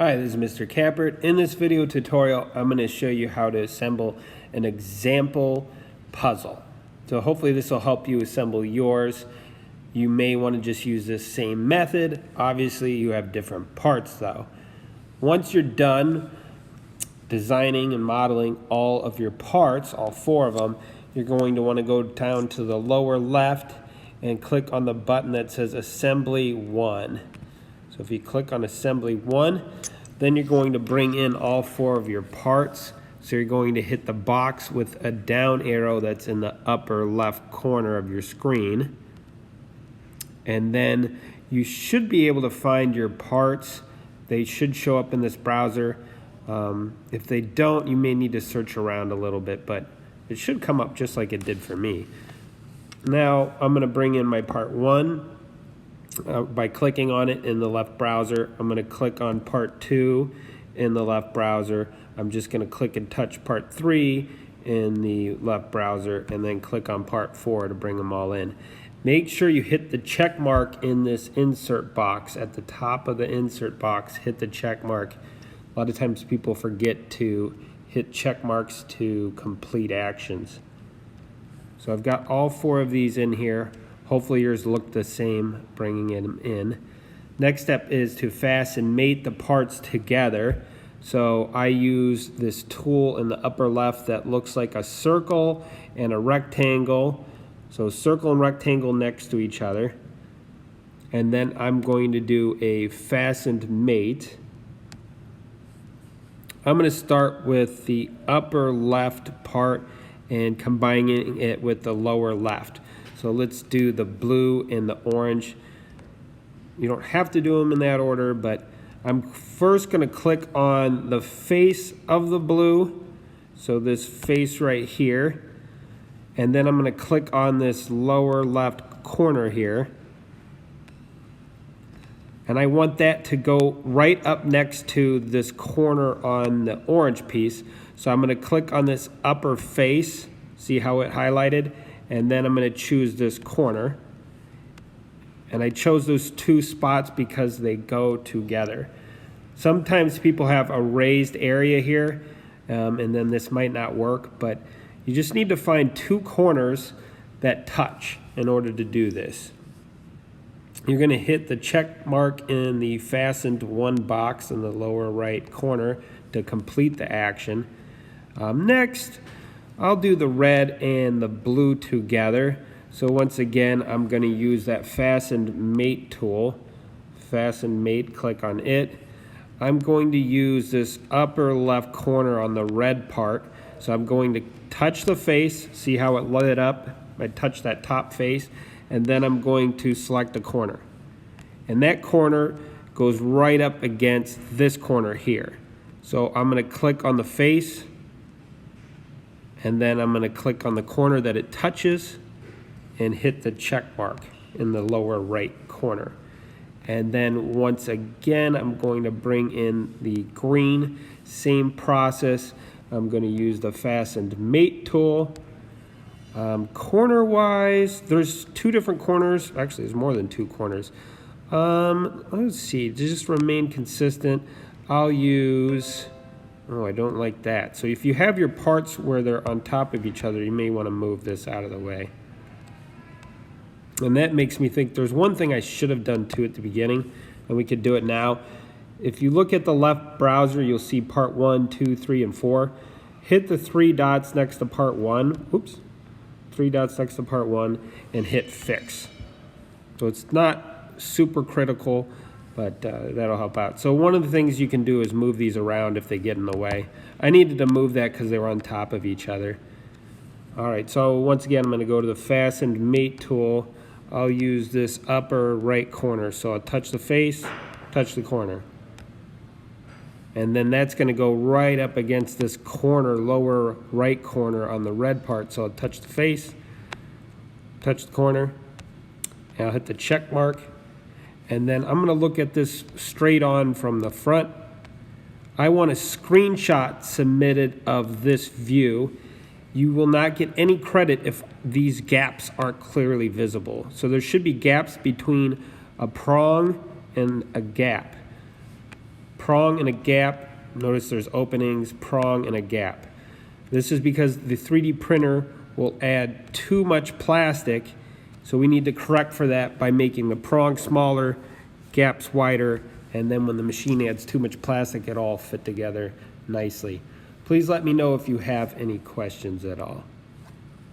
Hi, this is Mr. Cappert. In this video tutorial, I'm going to show you how to assemble an example puzzle. So hopefully this will help you assemble yours. You may want to just use this same method. Obviously, you have different parts though. Once you're done designing and modeling all of your parts, all four of them, you're going to want to go down to the lower left and click on the button that says Assembly 1. So if you click on Assembly 1, then you're going to bring in all four of your parts. So you're going to hit the box with a down arrow that's in the upper left corner of your screen. And then you should be able to find your parts. They should show up in this browser. If they don't, you may need to search around a little bit, but it should come up just like it did for me. Now I'm going to bring in my part 1. By clicking on it in the left browser. I'm going to click on part 2 in the left browser. I'm just going to click and touch part 3 in the left browser and then click on part 4 to bring them all in. Make sure you hit the check mark in this insert box. At the top of the insert box, hit the check mark. A lot of times people forget to hit check marks to complete actions. So I've got all four of these in here. Hopefully yours look the same, bringing them in. Next step is to fasten mate the parts together. So I use this tool in the upper left that looks like a circle and a rectangle. So circle and rectangle next to each other. And then I'm going to do a fastened mate. I'm going to start with the upper left part and combining it with the lower left. So let's do the blue and the orange. You don't have to do them in that order, but I'm first going to click on the face of the blue. So this face right here. And then I'm going to click on this lower left corner here. And I want that to go right up next to this corner on the orange piece. So I'm going to click on this upper face. See how it highlighted? And then I'm going to choose this corner. And I chose those two spots because they go together. Sometimes people have a raised area here, and then this might not work, but you just need to find two corners that touch in order to do this. You're going to hit the check mark in the fastened 1 box in the lower right corner to complete the action. Next, I'll do the red and the blue together. So once again, I'm going to use that fastened mate tool. Fasten mate, click on it. I'm going to use this upper left corner on the red part. So I'm going to touch the face, see how it lit up. I touch that top face, and then I'm going to select a corner. And that corner goes right up against this corner here. So I'm going to click on the face, and then I'm going to click on the corner that it touches and hit the check mark in the lower right corner. And then once again, I'm going to bring in the green. Same process. I'm going to use the fastened mate tool. Corner-wise, there's 2 different corners. Actually, there's more than 2 corners. Let's see, to just remain consistent, I'll use... Oh, I don't like that. So if you have your parts where they're on top of each other, you may want to move this out of the way. And that makes me think there's one thing I should have done too at the beginning, and we could do it now. If you look at the left browser, you'll see part 1, 2, 3, and 4. Hit the 3 dots next to part 1. Oops. 3 dots next to part 1 and hit fix. So it's not super critical, but that'll help out. So one of the things you can do is move these around if they get in the way. I needed to move that because they were on top of each other. All right, so once again, I'm going to go to the fastened mate tool. I'll use this upper right corner. So I'll touch the face, touch the corner. And then that's going to go right up against this corner, lower right corner on the red part. So I'll touch the face, touch the corner, and I'll hit the check mark. And then I'm going to look at this straight on from the front. I want a screenshot submitted of this view. You will not get any credit if these gaps aren't clearly visible. So there should be gaps between a prong and a gap. prong and a gap. Notice there's openings, prong, and a gap. This is because the 3D printer will add too much plastic, so we need to correct for that by making the prong smaller, gaps wider, and then when the machine adds too much plastic, it all fit together nicely. Please let me know if you have any questions at all.